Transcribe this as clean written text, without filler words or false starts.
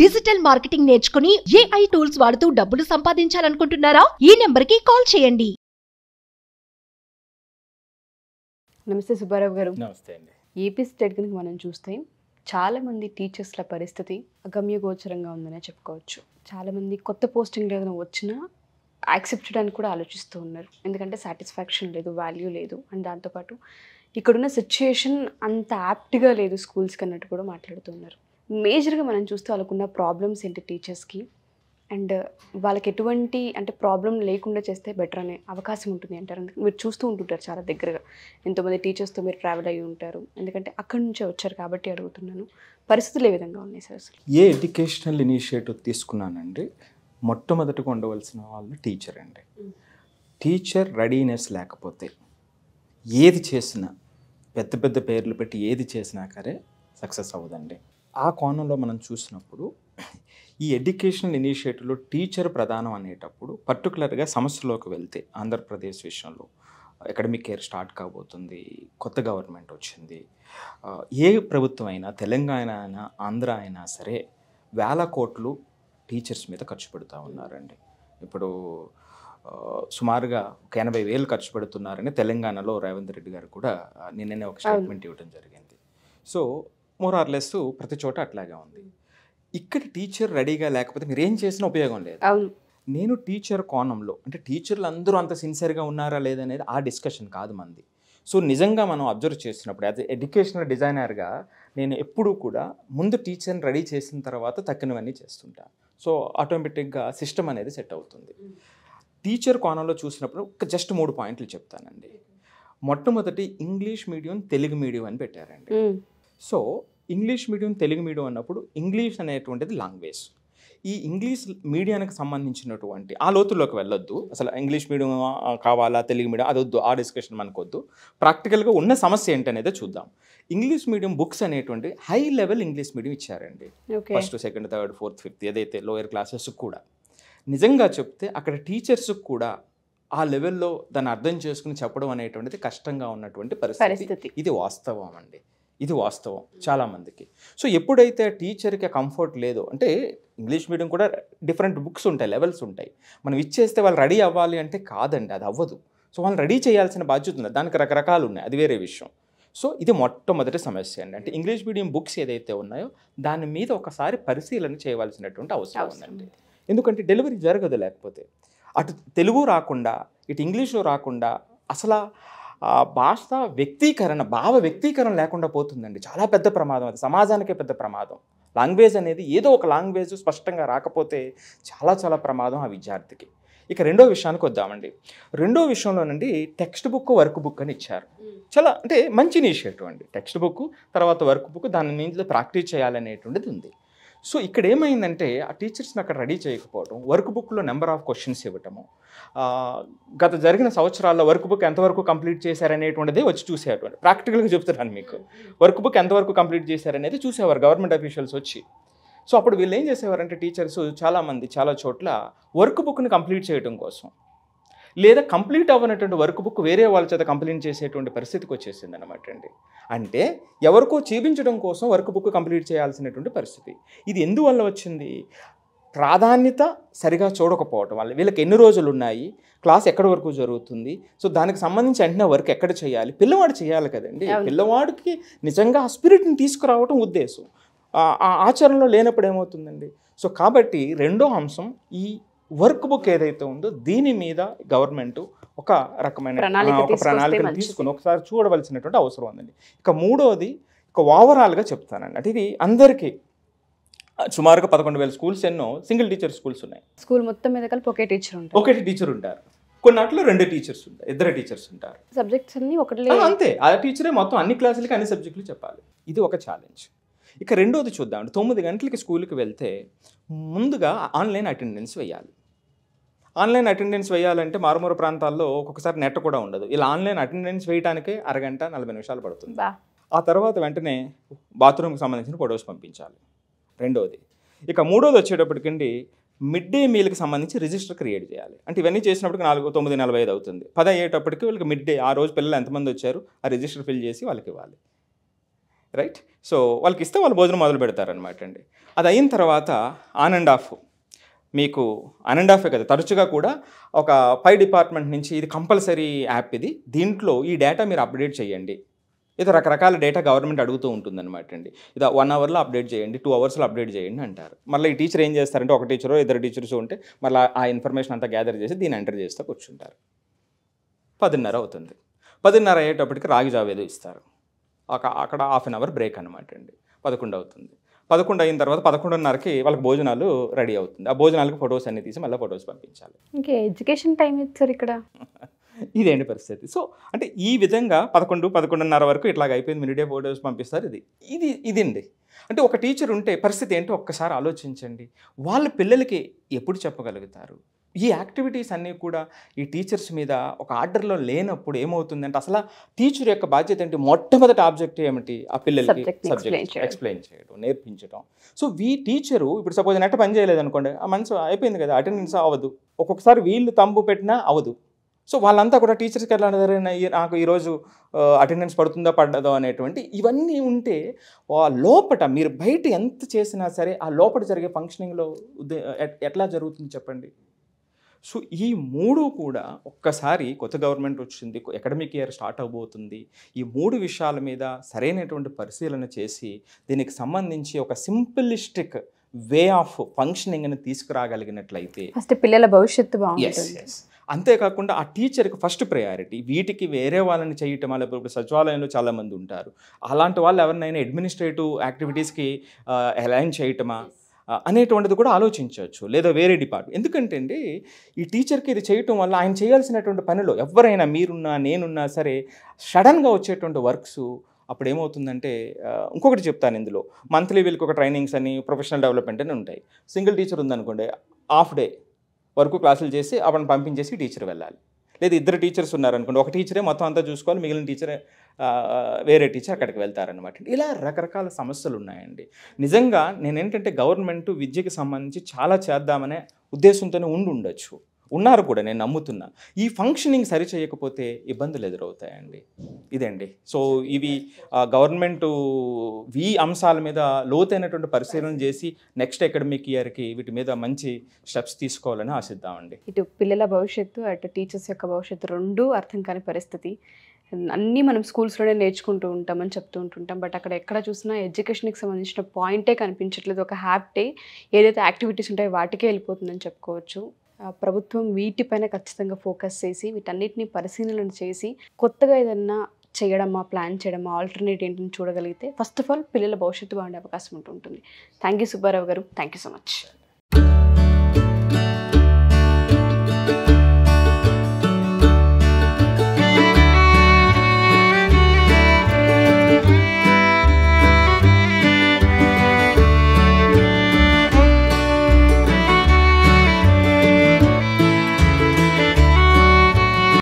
Digital marketing నేర్చుకుని AI tools వాడుతూ డబ్బులు సంపాదించాలనుకుంటున్నారా? ఈ నెంబర్కి కాల్ చేయండి. నమస్తే సుబ్బారావు గారు. నమస్తే అండి. ఏపీ స్టేట్ కనుక మనం చూస్తే చాలామంది టీచర్స్ల పరిస్థితి అగమ్యగోచరంగా ఉందనే చెప్పుకోవచ్చు. చాలామంది కొత్త పోస్టింగ్ ఏదైనా వచ్చినా యాక్సెప్ట్ చేయడానికి కూడా ఆలోచిస్తూ ఉన్నారు. ఎందుకంటే సాటిస్ఫాక్షన్ లేదు, వాల్యూ లేదు. అండ్ దాంతోపాటు ఇక్కడున్న సిచ్యుయేషన్ అంత యాప్ట్గా లేదు స్కూల్స్కి అన్నట్టు కూడా మాట్లాడుతున్నారు. మేజర్గా మనం చూస్తే వాళ్ళకున్న ప్రాబ్లమ్స్ ఏంటి టీచర్స్కి, అండ్ వాళ్ళకి ఎటువంటి అంటే ప్రాబ్లం లేకుండా చేస్తే బెటర్ అనే అవకాశం ఉంటుంది అంటారు. మీరు చూస్తూ ఉంటుంటారు చాలా దగ్గరగా, ఎంతోమంది టీచర్స్తో మీరు ట్రావెల్ అయ్యి ఉంటారు. ఎందుకంటే అక్కడి నుంచే వచ్చారు కాబట్టి అడుగుతున్నాను, పరిస్థితులు ఏ విధంగా ఉన్నాయి సార్ అసలు? ఏ ఎడ్యుకేషనల్ ఇనిషియేటివ్ తీసుకున్నానండి, మొట్టమొదటిగా ఉండవలసిన వాళ్ళు టీచర్ అండి. టీచర్ రెడీనెస్ లేకపోతే ఏది చేసినా, పెద్ద పెద్ద పేర్లు పెట్టి ఏది చేసినా సరే సక్సెస్ అవ్వదండి. ఆ కోణంలో మనం చూసినప్పుడు ఈ ఎడ్యుకేషనల్ ఇనిషియేటివ్లో టీచర్ ప్రధానం అనేటప్పుడు పర్టికులర్గా సమస్యలోకి వెళ్తే ఆంధ్రప్రదేశ్ విషయంలో అకాడమిక్ ఇయర్ స్టార్ట్ కాబోతుంది, కొత్త గవర్నమెంట్ వచ్చింది. ఏ ప్రభుత్వం అయినా, తెలంగాణ అయినా, ఆంధ్ర అయినా సరే వేల కోట్లు టీచర్స్ మీద ఖర్చు పెడుతూ ఉన్నారండి. ఇప్పుడు సుమారుగా 80,000 ఖర్చు పెడుతున్నారని తెలంగాణలో రేవంత్ రెడ్డి గారు కూడా నిన్ననే ఒక స్టేట్మెంట్ ఇవ్వడం జరిగింది. సో మోరార్లెస్ ప్రతి చోట అట్లాగే ఉంది. ఇక్కడ టీచర్ రెడీగా లేకపోతే మీరు ఏం చేసినా ఉపయోగం లేదు. నేను టీచర్ కోణంలో అంటే టీచర్లు అందరూ అంత సిన్సియర్గా ఉన్నారా లేదనేది ఆ డిస్కషన్ కాదు మంది. సో నిజంగా మనం అబ్జర్వ్ చేసినప్పుడు యాజ్ ఎడ్యుకేషనల్ డిజైనర్గా నేను ఎప్పుడూ కూడా ముందు టీచర్ని రెడీ చేసిన తర్వాత తక్కినవన్నీ చేస్తుంటా. సో ఆటోమేటిక్గా సిస్టమ్ అనేది సెట్ అవుతుంది. టీచర్ కోణంలో చూసినప్పుడు జస్ట్ 3 పాయింట్లు చెప్తానండి. మొట్టమొదటి ఇంగ్లీష్ మీడియం, తెలుగు మీడియం అని పెట్టారండి. So English medium, Telugu medium అన్నప్పుడు ఇంగ్లీష్ అనేటువంటిది లాంగ్వేజ్. ఈ ఇంగ్లీష్ మీడియానికి సంబంధించినటువంటి ఆ లోతుల్లోకి వెళ్ళొద్దు. అసలు ఇంగ్లీష్ మీడియం కావాలా, తెలుగు మీడియం అది వద్దు, ఆ డిస్కషన్ మనకొద్దు. ప్రాక్టికల్గా ఉన్న సమస్య ఏంటనేదే చూద్దాం. ఇంగ్లీష్ మీడియం బుక్స్ అనేటువంటి హై లెవెల్ ఇంగ్లీష్ మీడియం ఇచ్చారండి. First, second, third, fourth, fifth ఏదైతే లోయర్ క్లాసెస్ కూడా. నిజంగా చెప్తే అక్కడ టీచర్స్కి కూడా ఆ లెవెల్లో దాన్ని అర్థం చేసుకుని చెప్పడం అనేటువంటిది కష్టంగా ఉన్నటువంటి పరిస్థితి. ఇది వాస్తవం అండి, ఇది వాస్తవం చాలామందికి. సో ఎప్పుడైతే టీచర్కి కంఫర్ట్ లేదో, అంటే ఇంగ్లీష్ మీడియం కూడా డిఫరెంట్ బుక్స్ ఉంటాయి, లెవెల్స్ ఉంటాయి. మనం ఇచ్చేస్తే వాళ్ళు రెడీ అవ్వాలి అంటే కాదండి, అది అవ్వదు. సో వాళ్ళని రెడీ చేయాల్సిన బాధ్యత ఉంది, దానికి రకరకాలు ఉన్నాయి, అది వేరే విషయం. సో ఇది మొట్టమొదటి సమస్య అండి. అంటే ఇంగ్లీష్ మీడియం బుక్స్ ఏదైతే ఉన్నాయో దాని మీద ఒకసారి పరిశీలన చేయవలసినటువంటి అవసరం ఉందండి. ఎందుకంటే డెలివరీ జరగదు లేకపోతే. అటు తెలుగు రాకుండా, ఇటు ఇంగ్లీషు రాకుండా అసలు భాష వ్యక్తీకరణ, భావ వ్యక్తీకరణ లేకుండా పోతుందండి. చాలా పెద్ద ప్రమాదం అది, సమాజానికే పెద్ద ప్రమాదం. లాంగ్వేజ్ అనేది ఏదో ఒక లాంగ్వేజ్ స్పష్టంగా రాకపోతే చాలా చాలా ప్రమాదం ఆ విద్యార్థికి. ఇక రెండో విషయానికి వద్దామండి. రెండో విషయంలోనండి టెక్స్ట్ బుక్, వర్క్ బుక్ అని ఇచ్చారు. చాలా అంటే మంచి ఇనిషియేటివ్ అండి. టెక్స్ట్ బుక్ తర్వాత వర్క్ బుక్, దాని మీద ప్రాక్టీస్ చేయాలనేటువంటిది ఉంది. సో ఇక్కడ ఏమైందంటే ఆ టీచర్స్ని అక్కడ రెడీ చేయకపోవడం, వర్క్ బుక్లో నెంబర్ ఆఫ్ క్వశ్చన్స్ ఇవ్వటము, గత జరిగిన సంవత్సరాల్లో వర్క్ బుక్ ఎంతవరకు కంప్లీట్ చేశారనేటువంటిదే వచ్చి చూసేటువంటి, ప్రాక్టికల్గా చెప్తున్నాను మీకు, వర్క్ బుక్ ఎంతవరకు కంప్లీట్ చేశారనేది చూసేవారు గవర్నమెంట్ అఫీషియల్స్ వచ్చి. సో అప్పుడు వీళ్ళు ఏం చేసేవారంటే టీచర్స్ చాలామంది చాలా చోట్ల వర్క్ బుక్ని కంప్లీట్ చేయడం కోసం, లేదా కంప్లీట్ అవ్వనటువంటి వర్క్ బుక్ వేరే వాళ్ళ చేత కంప్లీట్ చేసేటువంటి పరిస్థితికి వచ్చేసింది అనమాట అండి. అంటే ఎవరికో చూపించడం కోసం వర్క్ బుక్ కంప్లీట్ చేయాల్సినటువంటి పరిస్థితి. ఇది ఎందువల్ల వచ్చింది? ప్రాధాన్యత సరిగా చూడకపోవటం వల్ల. వీళ్ళకి ఎన్ని రోజులు ఉన్నాయి, క్లాస్ ఎక్కడి వరకు జరుగుతుంది, సో దానికి సంబంధించి వెంటనే వర్క్ ఎక్కడ చేయాలి, పిల్లవాడు చేయాలి కదండి. పిల్లవాడికి నిజంగా ఆ స్పిరిట్ని తీసుకురావటం ఉద్దేశం. ఆ ఆచరణలో లేనప్పుడు ఏమవుతుందండి? సో కాబట్టి రెండో అంశం ఈ వర్క్ బుక్ ఏదైతే ఉందో దీని మీద గవర్నమెంట్ ఒక రకమైన ప్రణాళికను తీసుకుని ఒకసారి చూడవలసినటువంటి అవసరం ఉందండి. ఇక మూడోది, ఇక ఓవరాల్గా చెప్తానండి. అంటే ఇది అందరికీ సుమారుగా 11,000 స్కూల్స్ ఎన్నో సింగిల్ టీచర్ స్కూల్స్ ఉన్నాయి. స్కూల్ మొత్తం మీద కలిపి ఒకే టీచర్ ఉంటారు. కొన్నాట్లో 2 టీచర్స్ ఉంటారు, 2 టీచర్స్ ఉంటారు. సబ్జెక్ట్స్ అన్ని ఒకటి అంతే, ఆ టీచరే మొత్తం అన్ని క్లాసులకి అన్ని సబ్జెక్టులు చెప్పాలి. ఇది ఒక ఛాలెంజ్. ఇక రెండోది చూద్దాం. 9 గంటలకి స్కూల్కి వెళ్తే ముందుగా ఆన్లైన్ అటెండెన్స్ వేయాలి. ఆన్లైన్ అటెండెన్స్ వేయాలంటే మారుమూల ప్రాంతాల్లో ఒక్కొక్కసారి నెట్ కూడా ఉండదు. ఇలా ఆన్లైన్ అటెండెన్స్ వేయడానికే అరగంట 40 నిమిషాలు పడుతుంది. ఆ తర్వాత వెంటనే బాత్రూమ్కి సంబంధించిన ఫొటోస్ పంపించాలి. రెండోది. ఇక మూడోది వచ్చేటప్పటికండి మిడ్ డే మీల్కి సంబంధించి రిజిస్టర్ క్రియేట్ చేయాలి. అంటే ఇవన్నీ చేసినప్పటికి 9:45 అవుతుంది. 10 అయ్యేటప్పటికి వీళ్ళకి మిడ్ డే, ఆ రోజు పిల్లలు ఎంతమంది వచ్చారు ఆ రిజిస్టర్ ఫిల్ చేసి వాళ్ళకి ఇవ్వాలి. రైట్. సో వాళ్ళకి ఇస్తే వాళ్ళు భోజనం మొదలు పెడతారనమాట అండి. అది అయిన తర్వాత ఆన్ అండ్ ఆఫ్ మీకు ఆన్ అండ్ ఆఫే కదా, తరచుగా కూడా ఒక పై డిపార్ట్మెంట్ నుంచి ఇది కంపల్సరీ యాప్, దీంట్లో ఈ డేటా మీరు అప్డేట్ చేయండి. ఏదో రకరకాల డేటా గవర్నమెంట్ అడుగుతూ ఉంటుందన్నమాట అండి. ఇది 1 అవర్లో అప్డేట్ చేయండి, 2 అవర్స్లో అప్డేట్ చేయండి అంటారు. మళ్ళీ ఈ టీచర్ ఏం చేస్తారంటే, ఒక టీచరో 2 టీచర్స్ ఉంటే మళ్ళీ ఆ ఇన్ఫర్మేషన్ అంతా గ్యాదర్ చేసి దీన్ని ఎంటర్ చేస్తూ కూర్చుంటారు. 10:30 అవుతుంది. 10:30 అయ్యేటప్పటికి రాగి జావ ఏదో ఇస్తారు. అక్కడ హాఫ్ అన్ అవర్ బ్రేక్ అనమాట అండి. 11 అవుతుంది. 11 అయిన తర్వాత 11:30కి వాళ్ళకి భోజనాలు రెడీ అవుతుంది. ఆ భోజనాలకు ఫొటోస్ అన్ని తీసి మళ్ళీ ఫొటోస్ పంపించాలి. ఇంకా ఎడ్యుకేషన్ టైం ఇచ్చారు ఇక్కడ. ఇదేంటి పరిస్థితి. సో అంటే ఈ విధంగా 11-11:30 వరకు ఇట్లాగ అయిపోయింది. మినిడే ఫోటోస్ పంపిస్తారు. ఇదండి. అంటే ఒక టీచర్ ఉంటే పరిస్థితి ఏంటో ఒక్కసారి ఆలోచించండి. వాళ్ళ పిల్లలకి ఎప్పుడు చెప్పగలుగుతారు? ఈ యాక్టివిటీస్ అన్నీ కూడా ఈ టీచర్స్ మీద ఒక ఆర్డర్లో లేనప్పుడు ఏమవుతుందంటే, అసలు టీచర్ యొక్క బాధ్యత ఏంటి? మొట్టమొదటి ఆబ్జెక్టివ్ ఏమిటి? ఆ పిల్లలకి సబ్జెక్ట్ ఎక్స్ప్లెయిన్ చేయడం, నేర్పించడం. సో టీచరు ఇప్పుడు సపోజ్ నెట్ పని చేయలేదు అనుకోండి, ఆ మనసు అయిపోయింది కదా, అటెండెన్స్ అవ్వదు. ఒక్కొక్కసారి వీళ్ళు తంబు పెట్టినా అవ్వదు. సో వాళ్ళంతా కూడా టీచర్స్కి ఎట్లా నాకు ఈరోజు అటెండెన్స్ పడుతుందో పడ్డదో అనేటువంటి ఇవన్నీ ఉంటే, లోపట మీరు బయట ఎంత చేసినా సరే ఆ లోపల జరిగే ఫంక్షనింగ్లో ఎట్లా జరుగుతుంది చెప్పండి. సో ఈ 3 కూడా ఒక్కసారి కొత్త గవర్నమెంట్ వచ్చింది, అకాడమిక్ ఇయర్ స్టార్ట్ అవబోతుంది. ఈ 3 విషయాల మీద సరైనటువంటి పరిశీలన చేసి దీనికి సంబంధించి ఒక సింప్లిస్టిక్ వే ఆఫ్ ఫంక్షనింగ్ని తీసుకురాగలిగినట్లయితే ఫస్ట్ పిల్లల భవిష్యత్తు బాగుంటుంది. అంతేకాకుండా ఆ టీచర్కి ఫస్ట్ ప్రయారిటీ. వీటికి వేరే వాళ్ళని చేయటం వల్ల, ఇప్పుడు సచివాలయంలో చాలామంది ఉంటారు, అలాంటి వాళ్ళు ఎవరినైనా అడ్మినిస్ట్రేటివ్ యాక్టివిటీస్కి అలైన్ చేయటమా అనేటువంటిది కూడా ఆలోచించవచ్చు, లేదా వేరే డిపార్ట్మెంట్. ఎందుకంటే అండి, ఈ టీచర్కి ఇది చేయటం వల్ల ఆయన చేయాల్సినటువంటి పనిలో ఎవరైనా మీరున్నా నేనున్నా సరే సడన్గా వచ్చేటువంటి వర్క్స్ అప్పుడు ఏమవుతుందంటే, ఇంకొకటి చెప్తాను ఇందులో, మంత్లీ వీళ్ళకి ఒక ట్రైనింగ్స్ అని, ప్రొఫెషనల్ డెవలప్మెంట్ అని ఉంటాయి. సింగిల్ టీచర్ ఉందనుకోండి, హాఫ్ డే వరకు క్లాసులు చేసి అప్పుడు పంపించేసి టీచర్ వెళ్ళాలి. లేదా 2 టీచర్స్ ఉన్నారనుకోండి, ఒక టీచరే మొత్తం అంతా చూసుకోవాలి, మిగిలిన టీచరే వేరే టీచర్ అక్కడికి వెళ్తారనమాట. ఇలా రకరకాల సమస్యలు ఉన్నాయండి. నిజంగా నేనేంటంటే, గవర్నమెంట్ విద్యకి సంబంధించి చాలా చేద్దామనే ఉద్దేశంతోనే ఉండొచ్చు, ఉన్నారు కూడా, నేను నమ్ముతున్నా. ఈ ఫంక్షనింగ్ సరి చేయకపోతే ఇబ్బందులు ఎదురవుతాయండి. ఇదండి. సో ఇవి గవర్నమెంట్ ఈ అంశాల మీద లోతైనటువంటి పరిశీలన చేసి నెక్స్ట్ అకాడమిక్ ఇయర్కి వీటి మీద మంచి స్టెప్స్ తీసుకోవాలని ఆశిద్దామండి. ఇటు పిల్లల భవిష్యత్తు, అటు టీచర్స్ యొక్క భవిష్యత్తు రెండూ అర్థం కాని పరిస్థితి. అన్నీ మనం స్కూల్స్లోనే నేర్చుకుంటూ ఉంటామని చెప్తూ ఉంటుంటాం, బట్ అక్కడ ఎక్కడ చూసినా ఎడ్యుకేషన్కి సంబంధించిన పాయింటే కనిపించట్లేదు. ఒక హ్యాప్ డే ఏదైతే యాక్టివిటీస్ ఉంటాయో వాటికే వెళ్ళిపోతుందని చెప్పుకోవచ్చు. ప్రభుత్వం వీటిపైన ఖచ్చితంగా ఫోకస్ చేసి వీటన్నిటిని పరిశీలన చేసి కొత్తగా ఏదన్నా చేయడమా, ప్లాన్ చేయడమా, ఆల్టర్నేట్ ఏంటని చూడగలిగితే ఫస్ట్ ఆఫ్ ఆల్ పిల్లల భవిష్యత్తు బాగుండే అవకాశం ఉంటుంది. థ్యాంక్ యూ సుబ్బారావు గారు. Thank you so much.